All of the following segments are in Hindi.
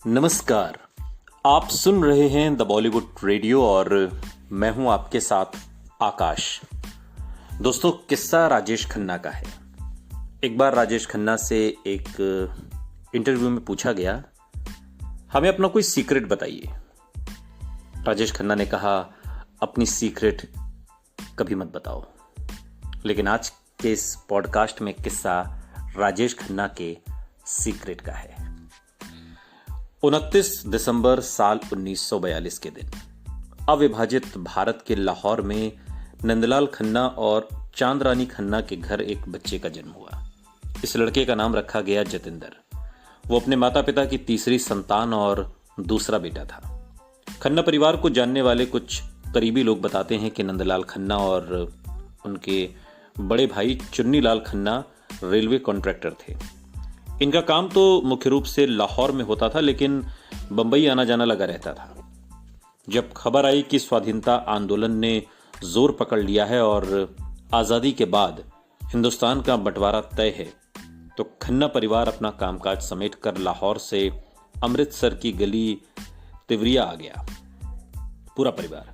नमस्कार। आप सुन रहे हैं द बॉलीवुड रेडियो और मैं हूं आपके साथ आकाश। दोस्तों, किस्सा राजेश खन्ना का है। एक बार राजेश खन्ना से एक इंटरव्यू में पूछा गया, हमें अपना कोई सीक्रेट बताइए। राजेश खन्ना ने कहा, अपनी सीक्रेट कभी मत बताओ। लेकिन आज के इस पॉडकास्ट में किस्सा राजेश खन्ना के सीक्रेट का है। 29 दिसंबर साल 1942 के दिन अविभाजित भारत के लाहौर में नंदलाल खन्ना और चांदरानी खन्ना के घर एक बच्चे का जन्म हुआ। इस लड़के का नाम रखा गया जतिंदर। वो अपने माता पिता की तीसरी संतान और दूसरा बेटा था। खन्ना परिवार को जानने वाले कुछ करीबी लोग बताते हैं कि नंदलाल खन्ना और उनके बड़े भाई चुन्नीलाल खन्ना रेलवे कॉन्ट्रैक्टर थे। इनका काम तो मुख्य रूप से लाहौर में होता था, लेकिन बंबई आना जाना लगा रहता था। जब खबर आई कि स्वाधीनता आंदोलन ने जोर पकड़ लिया है और आज़ादी के बाद हिंदुस्तान का बंटवारा तय है, तो खन्ना परिवार अपना कामकाज समेट कर लाहौर से अमृतसर की गली तिवरिया आ गया। पूरा परिवार।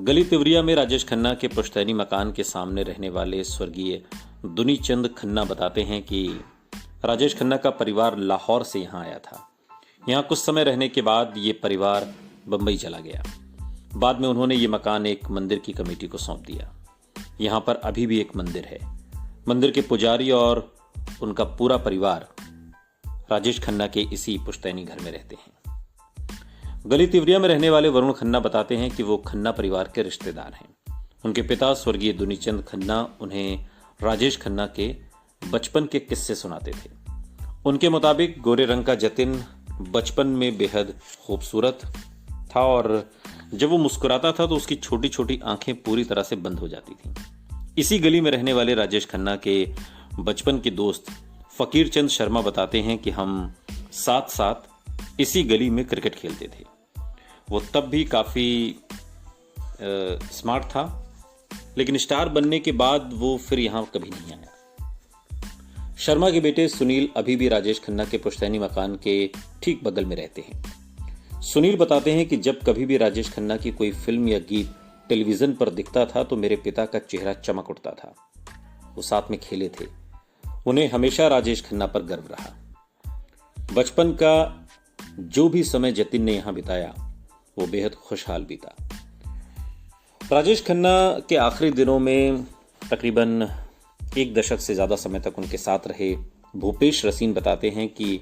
गली तिवरिया में राजेश खन्ना के पुश्तैनी मकान के सामने रहने वाले स्वर्गीय दुनीचंद खन्ना बताते हैं कि राजेश खन्ना का परिवार लाहौर से यहाँ आया था। यहाँ कुछ समय रहने के बाद ये परिवार बंबई चला गया। बाद में उन्होंने ये मकान एक मंदिर की कमेटी को सौंप दिया। यहाँ पर अभी भी एक मंदिर है। मंदिर के पुजारी और उनका पूरा परिवार राजेश खन्ना के इसी पुश्तैनी घर में रहते हैं। गली तिवरिया में रहने वाले वरुण खन्ना बताते हैं कि वो खन्ना परिवार के रिश्तेदार हैं। उनके पिता स्वर्गीय दुनीचंद खन्ना उन्हें राजेश खन्ना के बचपन के किस्से सुनाते थे। उनके मुताबिक गोरे रंग का जतिन बचपन में बेहद खूबसूरत था और जब वो मुस्कुराता था तो उसकी छोटी छोटी आंखें पूरी तरह से बंद हो जाती थीं। इसी गली में रहने वाले राजेश खन्ना के बचपन के दोस्त फकीर चंद शर्मा बताते हैं कि हम साथ साथ इसी गली में क्रिकेट खेलते थे। वो तब भी काफ़ी स्मार्ट था, लेकिन स्टार बनने के बाद वो फिर यहाँ कभी नहीं आया। शर्मा के बेटे सुनील अभी भी राजेश खन्ना के पुश्तैनी मकान के ठीक बगल में रहते हैं। सुनील बताते हैं कि जब कभी भी राजेश खन्ना की कोई फिल्म या गीत टेलीविजन पर दिखता था तो मेरे पिता का चेहरा चमक उठता था। वो साथ में खेले थे। उन्हें हमेशा राजेश खन्ना पर गर्व रहा। बचपन का जो भी समय जतिन ने यहां बिताया वो बेहद खुशहाल बीता। राजेश खन्ना के आखिरी दिनों में तकरीबन एक दशक से ज्यादा समय तक उनके साथ रहे भूपेश रसीन बताते हैं कि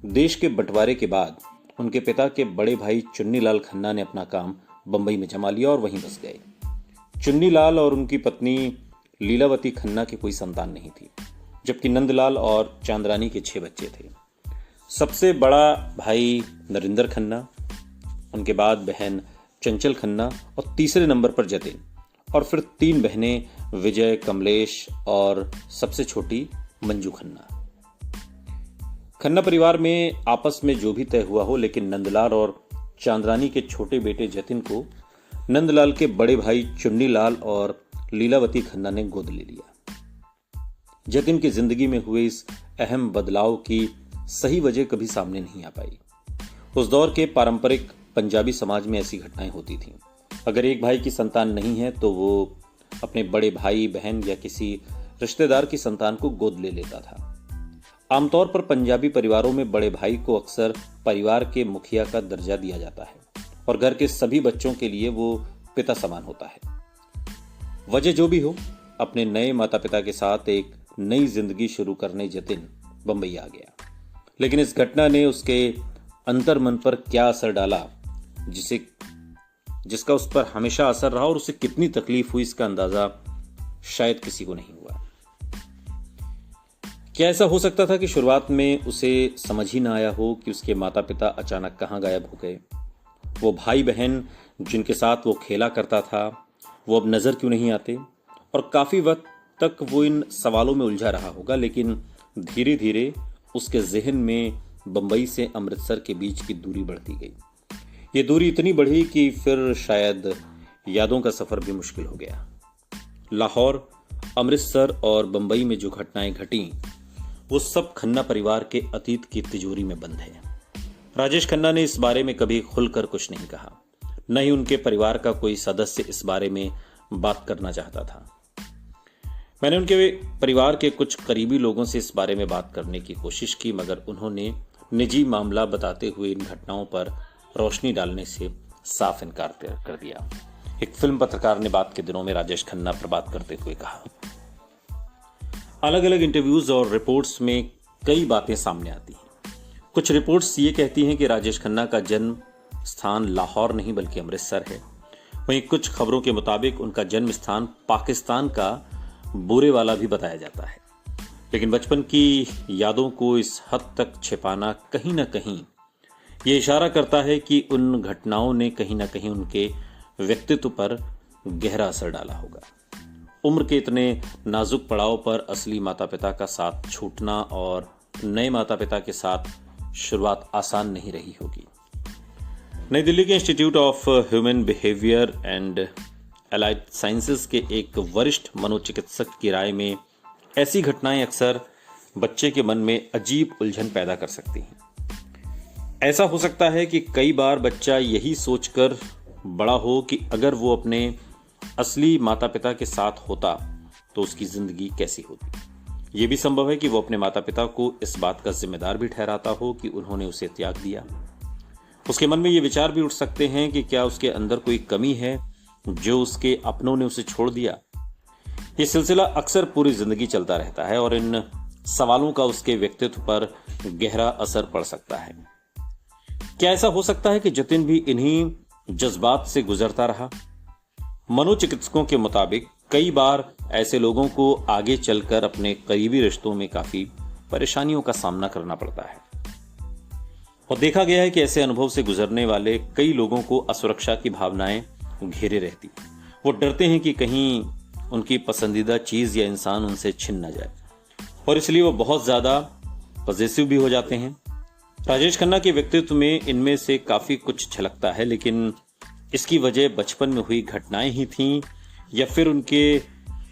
देश के बंटवारे के बाद उनके पिता के बड़े भाई चुन्नीलाल खन्ना ने अपना काम बंबई में जमा लिया और वहीं बस गए। चुन्नीलाल और उनकी पत्नी लीलावती खन्ना की कोई संतान नहीं थी, जबकि नंदलाल और चांदरानी के 6 बच्चे थे। सबसे बड़ा भाई नरिंदर खन्ना, उनके बाद बहन चंचल खन्ना और तीसरे नंबर पर जतिन, और फिर 3 बहनें विजय, कमलेश और सबसे छोटी मंजू खन्ना। खन्ना परिवार में आपस में जो भी तय हुआ हो, लेकिन नंदलाल और चांदरानी के छोटे बेटे जतिन को नंदलाल के बड़े भाई चुन्नीलाल और लीलावती खन्ना ने गोद ले लिया। जतिन की जिंदगी में हुए इस अहम बदलाव की सही वजह कभी सामने नहीं आ पाई। उस दौर के पारंपरिक पंजाबी समाज में ऐसी घटनाएं होती थीं। अगर एक भाई की संतान नहीं है तो वो अपने बड़े भाई, बहन या किसी रिश्तेदार की संतान को गोद ले लेता था। आमतौर पर पंजाबी परिवारों में बड़े भाई को अक्सर परिवार के मुखिया का दर्जा दिया जाता है और घर के सभी बच्चों के लिए वो पिता समान होता है। वजह जो भी हो, अपने नए माता पिता के साथ एक नई जिंदगी शुरू करने जतिन बंबई आ गया। लेकिन इस घटना ने उसके अंतर्मन पर क्या असर डाला, जिसका उस पर हमेशा असर रहा, और उसे कितनी तकलीफ हुई इसका अंदाजा शायद किसी को नहीं हुआ। क्या ऐसा हो सकता था कि शुरुआत में उसे समझ ही ना आया हो कि उसके माता पिता अचानक कहाँ गायब हो गए? वो भाई बहन जिनके साथ वो खेला करता था, वो अब नजर क्यों नहीं आते? और काफी वक्त तक वो इन सवालों में उलझा रहा होगा, लेकिन धीरे धीरे उसके जहन में बंबई से अमृतसर के बीच की दूरी बढ़ती गई। ये दूरी इतनी बढ़ी कि फिर शायद यादों का सफर भी मुश्किल हो गया। लाहौर, अमृतसर और बंबई में जो घटनाएं घटी वो सब खन्ना परिवार के अतीत की तिजोरी में बंद है। राजेश खन्ना ने इस बारे में कभी खुलकर कुछ नहीं कहा, न ही उनके परिवार का कोई सदस्य इस बारे में बात करना चाहता था। मैंने उनके परिवार के कुछ करीबी लोगों से इस बारे में बात करने की कोशिश की, मगर उन्होंने निजी मामला बताते हुए इन घटनाओं पर रोशनी डालने से साफ इनकार कर दिया। एक फिल्म पत्रकार ने बात के दिनों में राजेश खन्ना पर बात करते हुए कहा, अलग अलग इंटरव्यूज और रिपोर्ट्स में कई बातें सामने आती हैं। कुछ रिपोर्ट्स ये कहती हैं कि राजेश खन्ना का जन्म स्थान लाहौर नहीं बल्कि अमृतसर है। वहीं कुछ खबरों के मुताबिक उनका जन्म स्थान पाकिस्तान का बोरेवाला भी बताया जाता है। लेकिन बचपन की यादों को इस हद तक छिपाना कहीं ना कहीं ये इशारा करता है कि उन घटनाओं ने कहीं ना कहीं उनके व्यक्तित्व पर गहरा असर डाला होगा। उम्र के इतने नाजुक पड़ाव पर असली माता पिता का साथ छूटना और नए माता पिता के साथ शुरुआत आसान नहीं रही होगी। नई दिल्ली के institute of human behaviour and allied sciences के एक वरिष्ठ मनोचिकित्सक की राय में ऐसी घटनाएं अक्सर बच्चे के मन में अजीब उलझन पैदा कर सकती हैं। ऐसा हो सकता है कि कई बार बच्चा यही सोचकर बड़ा हो कि अगर वो अपने असली माता पिता के साथ होता तो उसकी जिंदगी कैसी होती। ये भी संभव है कि वो अपने माता पिता को इस बात का जिम्मेदार भी ठहराता हो कि उन्होंने उसे त्याग दिया। उसके मन में ये विचार भी उठ सकते हैं कि क्या उसके अंदर कोई कमी है जो उसके अपनों ने उसे छोड़ दिया। ये सिलसिला अक्सर पूरी जिंदगी चलता रहता है और इन सवालों का उसके व्यक्तित्व पर गहरा असर पड़ सकता है। क्या ऐसा हो सकता है कि जतिन भी इन्हीं जज्बात से गुजरता रहा? मनोचिकित्सकों के मुताबिक कई बार ऐसे लोगों को आगे चलकर अपने करीबी रिश्तों में काफी परेशानियों का सामना करना पड़ता है और देखा गया है कि ऐसे अनुभव से गुजरने वाले कई लोगों को असुरक्षा की भावनाएं घेरे रहती। वो डरते हैं कि कहीं उनकी पसंदीदा चीज या इंसान उनसे छिन न जाए और इसलिए वो बहुत ज्यादा पॉजिटिव भी हो जाते हैं। राजेश खन्ना के व्यक्तित्व में इनमें से काफी कुछ झलकता है, लेकिन इसकी वजह बचपन में हुई घटनाएं ही थीं या फिर उनके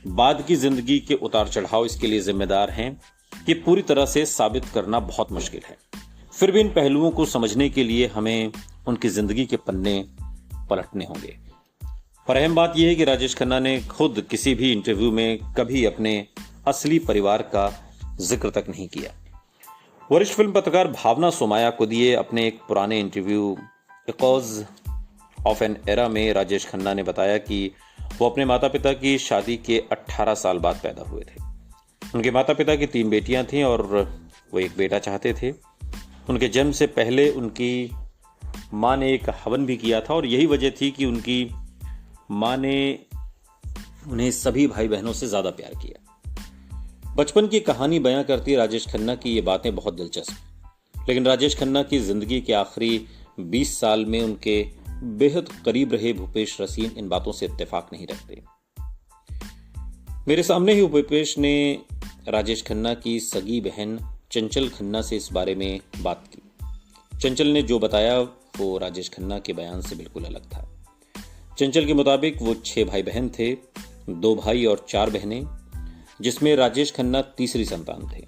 बाद की जिंदगी के उतार चढ़ाव इसके लिए जिम्मेदार हैं, ये पूरी तरह से साबित करना बहुत मुश्किल है। फिर भी इन पहलुओं को समझने के लिए हमें उनकी जिंदगी के पन्ने पलटने होंगे। और अहम बात यह है कि राजेश खन्ना ने खुद किसी भी इंटरव्यू में कभी अपने असली परिवार का जिक्र तक नहीं किया। वरिष्ठ फिल्म पत्रकार भावना सोमाया को दिए अपने एक पुराने interview A cause of an era में राजेश खन्ना ने बताया कि वो अपने माता पिता की शादी के 18 साल बाद पैदा हुए थे। उनके माता पिता की 3 बेटियां थीं और वो एक बेटा चाहते थे। उनके जन्म से पहले उनकी माँ ने एक हवन भी किया था और यही वजह थी कि उनकी माँ ने उन्हें सभी भाई बहनों से ज्यादा प्यार किया। बचपन की कहानी बयां करती राजेश खन्ना की ये बातें बहुत दिलचस्प, लेकिन राजेश खन्ना की जिंदगी के आखिरी 20 साल में उनके बेहद करीब रहे भूपेश रसीन इन बातों से इत्तेफाक नहीं रखते। मेरे सामने ही भूपेश ने राजेश खन्ना की सगी बहन चंचल खन्ना से इस बारे में बात की। चंचल ने जो बताया वो राजेश खन्ना के बयान से बिल्कुल अलग था। चंचल के मुताबिक वो 6 भाई बहन थे, 2 भाई और 4 बहनें, जिसमें राजेश खन्ना तीसरी संतान थे।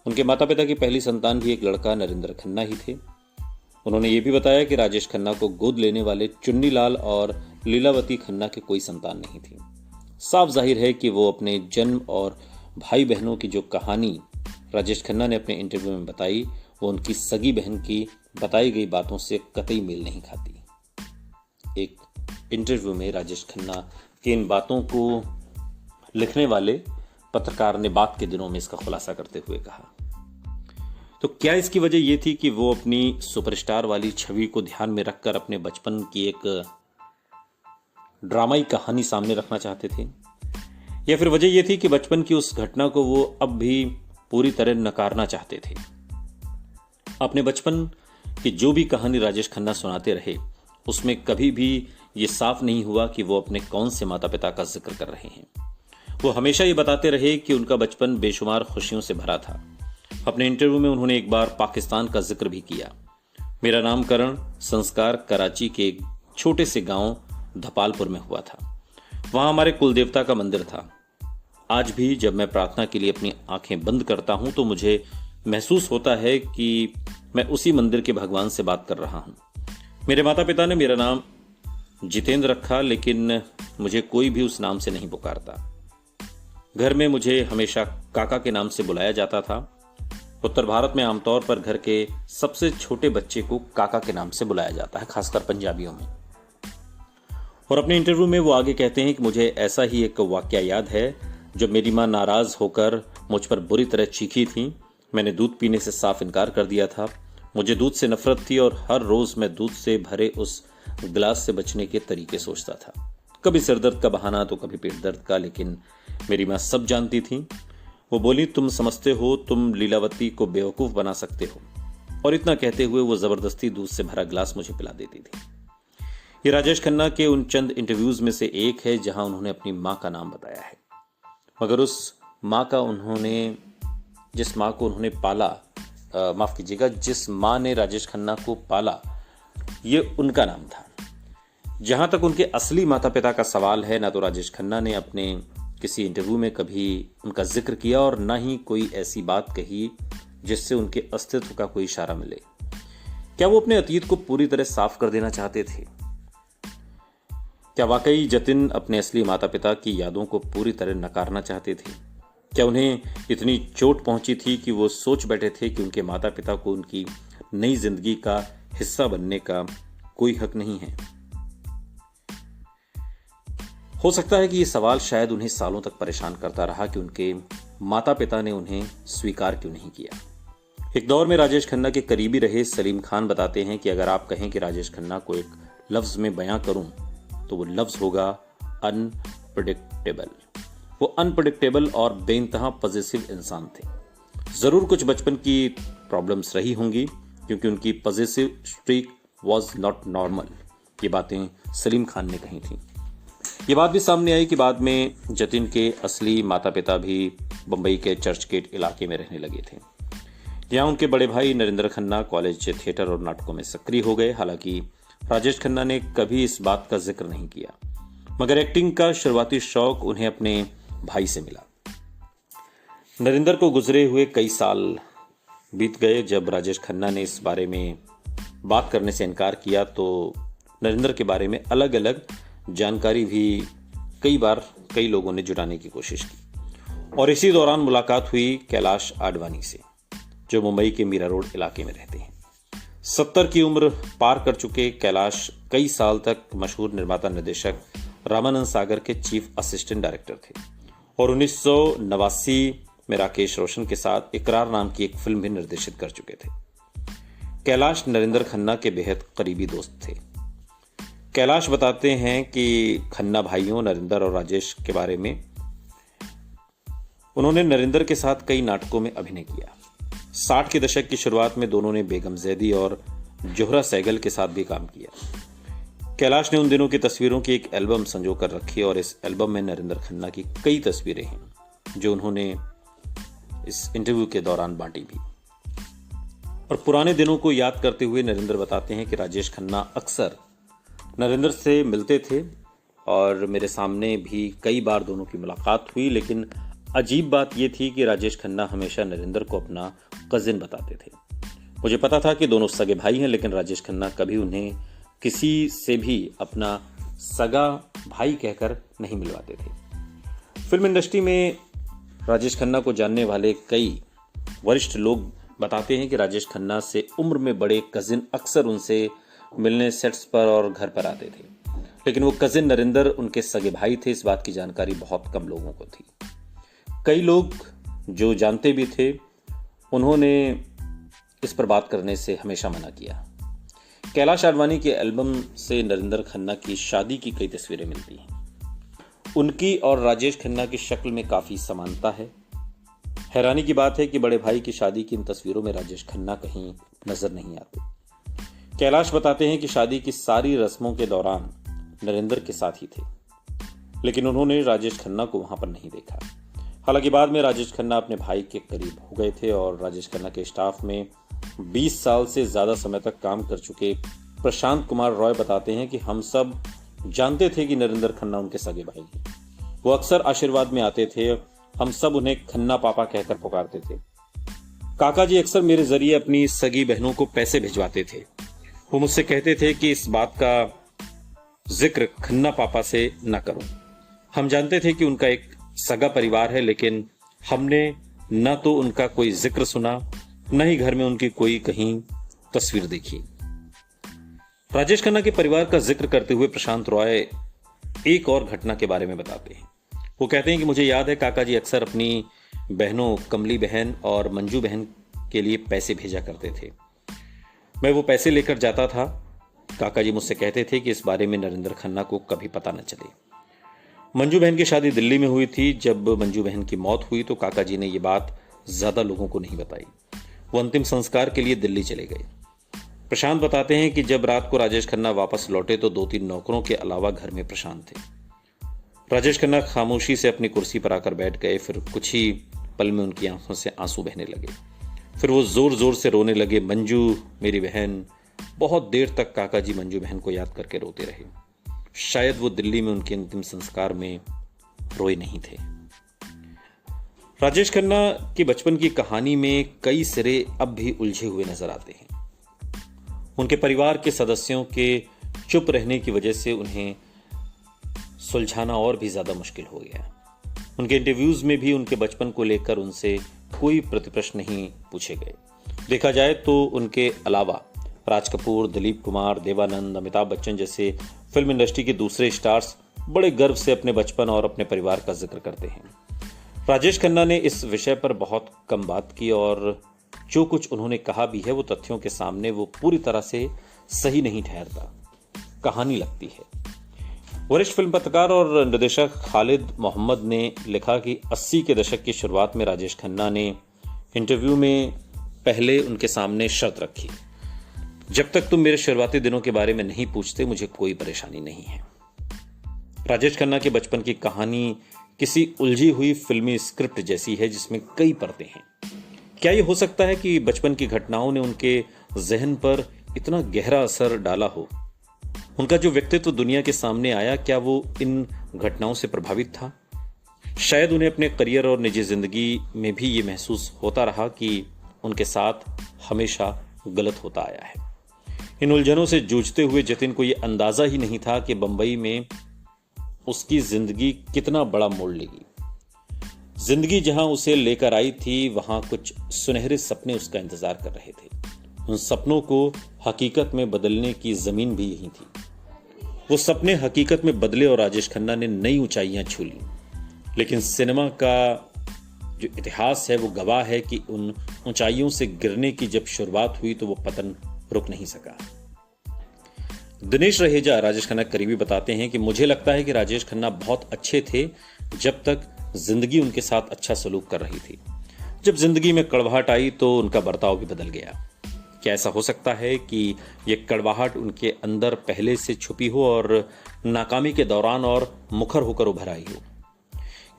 उनके माता पिता की पहली संतान भी एक लड़का नरेंद्र खन्ना ही थे। उन्होंने ये भी बताया कि राजेश खन्ना को गोद लेने वाले चुन्नीलाल और लीलावती खन्ना की कोई संतान नहीं थी। साफ जाहिर है कि वो अपने जन्म और भाई बहनों की जो कहानी राजेश खन्ना ने अपने इंटरव्यू में बताई वो उनकी सगी बहन की बताई गई बातों से कतई मेल नहीं खाती। एक इंटरव्यू में राजेश खन्ना की इन बातों को लिखने वाले पत्रकार ने बात के दिनों में इसका खुलासा करते हुए कहा, तो क्या इसकी वजह यह थी कि वो अपनी सुपरस्टार वाली छवि को ध्यान में रखकर अपने बचपन की एक ड्रामाई कहानी सामने रखना चाहते थे, या फिर वजह यह थी कि बचपन की उस घटना को वो अब भी पूरी तरह नकारना चाहते थे? अपने बचपन की जो भी कहानी राजेश खन्ना सुनाते रहे उसमें कभी भी ये साफ नहीं हुआ कि वो अपने कौन से माता पिता का जिक्र कर रहे हैं। वो हमेशा ये बताते रहे कि उनका बचपन बेशुमार खुशियों से भरा था। अपने इंटरव्यू में उन्होंने एक बार पाकिस्तान का जिक्र भी किया। मेरा नामकरण संस्कार कराची के एक छोटे से गांव धपालपुर में हुआ था। वहां हमारे कुलदेवता का मंदिर था आज भी जब मैं प्रार्थना के लिए अपनी आंखें बंद करता हूं तो मुझे महसूस होता है कि मैं उसी मंदिर के भगवान से बात कर रहा हूं। मेरे माता पिता ने मेरा नाम जितेंद्र रखा, लेकिन मुझे कोई भी उस नाम से नहीं पुकारता। घर में मुझे हमेशा काका के नाम से बुलाया जाता था। उत्तर भारत में आमतौर पर घर के सबसे छोटे बच्चे को काका के नाम से बुलाया जाता है, खासकर पंजाबियों में। और अपने इंटरव्यू में वो आगे कहते हैं कि मुझे ऐसा ही एक वाकया याद है जब मेरी माँ नाराज होकर मुझ पर बुरी तरह चीखी थी। मैंने दूध पीने से साफ इनकार कर दिया था। मुझे दूध से नफरत थी और हर रोज मैं दूध से भरे उस गिलास से बचने के तरीके सोचता था। कभी सिरदर्द का बहाना तो कभी पेट दर्द का, लेकिन मेरी माँ सब जानती थी। वो बोली, तुम समझते हो तुम लीलावती को बेवकूफ बना सकते हो। और इतना कहते हुए वो जबरदस्ती दूध से भरा गिलास मुझे पिला देती थी। ये राजेश खन्ना के उन चंद इंटरव्यूज में से एक है जहां उन्होंने अपनी माँ का नाम बताया है। मगर उस माँ का जिस माँ को उन्होंने पाला, माफ कीजिएगा, जिस माँ ने राजेश खन्ना को पाला, ये उनका नाम था। जहां तक उनके असली माता पिता का सवाल है, ना तो राजेश खन्ना ने अपने किसी इंटरव्यू में कभी उनका जिक्र किया और ना ही कोई ऐसी बात कही जिससे उनके अस्तित्व का कोई इशारा मिले। क्या वो अपने अतीत को पूरी तरह साफ कर देना चाहते थे? क्या वाकई जतिन अपने असली माता पिता की यादों को पूरी तरह नकारना चाहते थे? क्या उन्हें इतनी चोट पहुंची थी कि वो सोच बैठे थे कि उनके माता पिता को उनकी नई जिंदगी का हिस्सा बनने का कोई हक नहीं है? हो सकता है कि ये सवाल शायद उन्हें सालों तक परेशान करता रहा कि उनके माता पिता ने उन्हें स्वीकार क्यों नहीं किया। एक दौर में राजेश खन्ना के करीबी रहे सलीम खान बताते हैं कि अगर आप कहें कि राजेश खन्ना को एक लफ्ज में बयां करूं तो वो लफ्ज होगा अनप्रेडिक्टेबल। वो अनप्रेडिक्टेबल और बेइंतहा पॉजिटिव इंसान थे। जरूर कुछ बचपन की प्रॉब्लम्स रही होंगी क्योंकि उनकी positive streak was not normal. ये बातें सलीम खान ने कही थी। ये बात भी सामने आई कि बाद में जतिन के असली माता पिता भी बंबई के चर्च गेट इलाके में रहने लगे थे। यहाँ उनके बड़े भाई नरेंद्र खन्ना कॉलेज थिएटर और नाटकों में सक्रिय हो गए। हालांकि राजेश खन्ना ने कभी इस बात का जिक्र नहीं किया, मगर एक्टिंग का शुरुआती शौक उन्हें अपने भाई से मिला। नरेंद्र को गुजरे हुए कई साल बीत गए। जब राजेश खन्ना ने इस बारे में बात करने से इनकार किया तो नरेंद्र के बारे में अलग अलग जानकारी भी कई बार कई लोगों ने जुटाने की कोशिश की। और इसी दौरान मुलाकात हुई कैलाश आडवाणी से, जो मुंबई के मीरा रोड इलाके में रहते हैं। 70 की उम्र पार कर चुके कैलाश कई साल तक मशहूर निर्माता निर्देशक रामानंद सागर के चीफ असिस्टेंट डायरेक्टर थे और 1989 में राकेश रोशन के साथ इकरार नाम की एक फिल्म भी निर्देशित कर चुके थे। कैलाश नरेंद्र खन्ना के बेहद करीबी दोस्त थे। कैलाश बताते हैं कि खन्ना भाइयों नरेंद्र और राजेश के बारे में, उन्होंने नरेंद्र के साथ कई नाटकों में अभिनय किया। 60 के दशक की शुरुआत में दोनों ने बेगम जैदी और जोहरा सहगल के साथ भी काम किया। कैलाश ने उन दिनों की तस्वीरों की एक एल्बम संजो कर रखी और इस एल्बम में नरेंद्र खन्ना की कई तस्वीरें हैं जो उन्होंने इस इंटरव्यू के दौरान बांटी भी। और पुराने दिनों को याद करते हुए नरेंद्र बताते हैं कि राजेश खन्ना अक्सर नरेंद्र से मिलते थे और मेरे सामने भी कई बार दोनों की मुलाकात हुई। लेकिन अजीब बात यह थी कि राजेश खन्ना हमेशा नरेंद्र को अपना कजिन बताते थे। मुझे पता था कि दोनों सगे भाई हैं, लेकिन राजेश खन्ना कभी उन्हें किसी से भी अपना सगा भाई कहकर नहीं मिलवाते थे। फिल्म इंडस्ट्री में राजेश खन्ना को जानने वाले कई वरिष्ठ लोग बताते हैं कि राजेश खन्ना से उम्र में बड़े कजिन अक्सर उनसे मिलने सेट्स पर और घर पर आते थे, लेकिन वो कजिन नरेंद्र उनके सगे भाई थे, इस बात की जानकारी बहुत कम लोगों को थी। कई लोग जो जानते भी थे उन्होंने इस पर बात करने से हमेशा मना किया। कैलाश आडवाणी के एल्बम से नरेंद्र खन्ना की शादी की कई तस्वीरें मिलती हैं। उनकी और राजेश खन्ना की शक्ल में काफी समानता है। हैरानी की बात है कि बड़े भाई की शादी की इन तस्वीरों में राजेश खन्ना कहीं नजर नहीं आते। कैलाश बताते हैं कि शादी की सारी रस्मों के दौरान नरेंद्र के साथ ही थे, लेकिन उन्होंने राजेश खन्ना को वहां पर नहीं देखा। हालांकि बाद में राजेश खन्ना अपने भाई के करीब हो गए थे और राजेश खन्ना के स्टाफ में 20 साल से ज्यादा समय तक काम कर चुके प्रशांत कुमार रॉय बताते हैं कि हम सब जानते थे कि नरेंद्र खन्ना उनके सगे भाई हैं। वो अक्सर आशीर्वाद में आते थे हम सब उन्हें खन्ना पापा कहकर पुकारते थे। काका जी अक्सर मेरे जरिए अपनी सगी बहनों को पैसे भिजवाते थे। वो मुझसे कहते थे कि इस बात का जिक्र खन्ना पापा से न करो। हम जानते थे कि उनका एक सगा परिवार है, लेकिन हमने न तो उनका कोई जिक्र सुना, न ही घर में उनकी कोई कहीं तस्वीर देखी। राजेश खन्ना के परिवार का जिक्र करते हुए प्रशांत रॉय एक और घटना के बारे में बताते हैं। वो कहते हैं कि मुझे याद है काका जी अक्सर अपनी बहनों कमली बहन और मंजू बहन के लिए पैसे भेजा करते थे। मैं वो पैसे लेकर जाता था। काका जी मुझसे कहते थे कि इस बारे में नरेंद्र खन्ना को कभी पता न चले। मंजू बहन की शादी दिल्ली में हुई थी। जब मंजू बहन की मौत हुई तो काका जी ने ये बात ज्यादा लोगों को नहीं बताई। वो अंतिम संस्कार के लिए दिल्ली चले गए। प्रशांत बताते हैं कि जब रात को राजेश खन्ना वापस लौटे तो 2-3 नौकरों के अलावा घर में प्रशांत थे। राजेश खन्ना खामोशी से अपनी कुर्सी पर आकर बैठ गए। फिर कुछ ही पल में उनकी आंखों से आंसू बहने लगे। फिर वो जोर जोर से रोने लगे। मंजू मेरी बहन। बहुत देर तक काका जी मंजू बहन को याद करके रोते रहे। शायद वो दिल्ली में उनके अंतिम संस्कार में रोए नहीं थे। राजेश खन्ना की बचपन की कहानी में कई सिरे अब भी उलझे हुए नजर आते हैं। उनके परिवार के सदस्यों के चुप रहने की वजह से उन्हें सुलझाना और भी ज्यादा मुश्किल हो गया। उनके इंटरव्यूज में भी उनके बचपन को लेकर उनसे कोई प्रतिप्रश्न नहीं पूछे गए। देखा जाए तो उनके अलावा राज कपूर, दिलीप कुमार, देवानंद, अमिताभ बच्चन जैसे फिल्म इंडस्ट्री के दूसरे स्टार्स बड़े गर्व से अपने बचपन और अपने परिवार का जिक्र करते हैं। राजेश खन्ना ने इस विषय पर बहुत कम बात की और जो कुछ उन्होंने कहा भी है वो तथ्यों के सामने वो पूरी तरह से सही नहीं ठहरता, कहानी लगती है। वरिष्ठ फिल्म पत्रकार और निर्देशक खालिद मोहम्मद ने लिखा कि 80 के दशक की शुरुआत में राजेश खन्ना ने इंटरव्यू में पहले उनके सामने शर्त रखी, जब तक तुम मेरे शुरुआती दिनों के बारे में नहीं पूछते मुझे कोई परेशानी नहीं है। राजेश खन्ना के बचपन की कहानी किसी उलझी हुई फिल्मी स्क्रिप्ट जैसी है जिसमें कई परतें हैं। क्या ये हो सकता है कि बचपन की घटनाओं ने उनके जहन पर इतना गहरा असर डाला हो? उनका जो व्यक्तित्व दुनिया के सामने आया, क्या वो इन घटनाओं से प्रभावित था? शायद उन्हें अपने करियर और निजी जिंदगी में भी ये महसूस होता रहा कि उनके साथ हमेशा गलत होता आया है। इन उलझनों से जूझते हुए जतिन को ये अंदाजा ही नहीं था कि बंबई में उसकी जिंदगी कितना बड़ा मोड़ लेगी। जिंदगी जहां उसे लेकर आई थी वहां कुछ सुनहरे सपने उसका इंतजार कर रहे थे। उन सपनों को हकीकत में बदलने की जमीन भी यही थी। वो सपने हकीकत में बदले और राजेश खन्ना ने नई ऊंचाइयां छू ली। लेकिन सिनेमा का जो इतिहास है वो गवाह है कि उन ऊंचाइयों से गिरने की जब शुरुआत हुई तो वो पतन रुक नहीं सका। दिनेश रहेजा, राजेश खन्ना करीबी, बताते हैं कि मुझे लगता है कि राजेश खन्ना बहुत अच्छे थे जब तक जिंदगी उनके साथ अच्छा सलूक कर रही थी। जब जिंदगी में कड़वाहट आई तो उनका बर्ताव भी बदल गया। क्या ऐसा हो सकता है कि ये कड़वाहट उनके अंदर पहले से छुपी हो और नाकामी के दौरान और मुखर होकर उभर आई हो?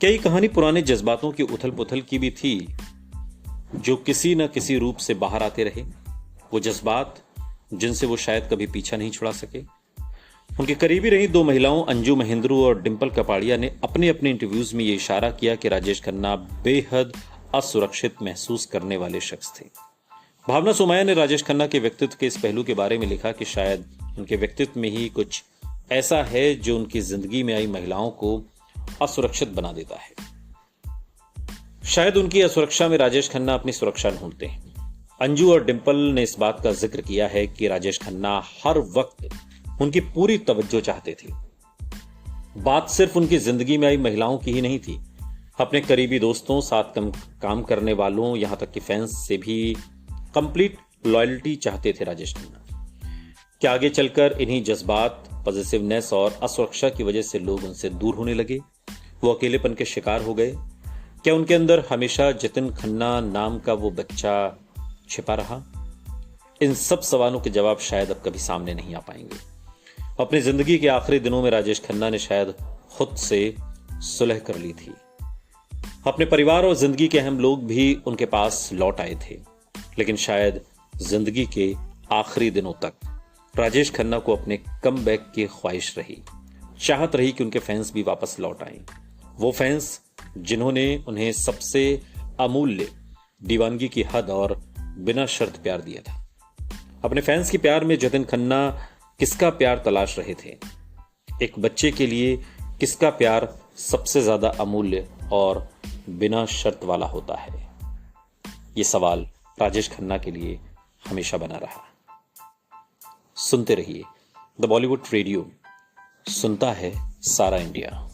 क्या ये कहानी पुराने जज्बातों की उथल पुथल की भी थी जो किसी न किसी रूप से बाहर आते रहे? वो जज्बात जिनसे वो शायद कभी पीछा नहीं छुड़ा सके। उनके करीबी रही 2 महिलाओं अंजू महेंद्रू और डिंपल कपाड़िया ने अपने अपने इंटरव्यूज में ये इशारा किया कि राजेश खन्ना बेहद असुरक्षित महसूस करने वाले शख्स थे। भावना सोमाया ने राजेश खन्ना के व्यक्तित्व के इस पहलू के बारे में लिखा कि शायद उनके व्यक्तित्व में ही कुछ ऐसा है जो उनकी जिंदगी में आई महिलाओं को असुरक्षित बना देता है। शायद उनकी असुरक्षा में राजेश खन्ना अपनी सुरक्षा ढूंढते हैं। अंजू और डिंपल ने इस बात का जिक्र किया है कि राजेश खन्ना हर वक्त उनकी पूरी तवज्जो चाहते थे। बात सिर्फ उनकी जिंदगी में आई महिलाओं की ही नहीं थी। अपने करीबी दोस्तों, साथ काम करने वालों, यहां तक कि फैंस से भी कंप्लीट लॉयल्टी चाहते थे राजेश खन्ना। क्या आगे चलकर इन्हीं जज्बात, पॉजिटिवनेस और असुरक्षा की वजह से लोग उनसे दूर होने लगे? वो अकेलेपन के शिकार हो गए? क्या उनके अंदर हमेशा जतिन खन्ना नाम का वो बच्चा छिपा रहा? इन सब सवालों के जवाब शायद अब कभी सामने नहीं आ पाएंगे। अपनी जिंदगी के आखिरी दिनों में राजेश खन्ना ने शायद खुद से सुलह कर ली थी। अपने परिवार और जिंदगी के अहम लोग भी उनके पास लौट आए थे, लेकिन शायद जिंदगी के आखिरी दिनों तक राजेश खन्ना को अपने कम बैक की ख्वाहिश रही, चाहत रही कि उनके फैंस भी वापस लौट आएं। वो फैंस जिन्होंने उन्हें सबसे अमूल्य दीवानगी की हद और बिना शर्त प्यार दिया था। अपने फैंस के प्यार में जतिन खन्ना किसका प्यार तलाश रहे थे? एक बच्चे के लिए किसका प्यार सबसे ज्यादा अमूल्य और बिना शर्त वाला होता है? ये सवाल राजेश खन्ना के लिए हमेशा बना रहा। सुनते रहिए द बॉलीवुड रेडियो, सुनता है सारा इंडिया।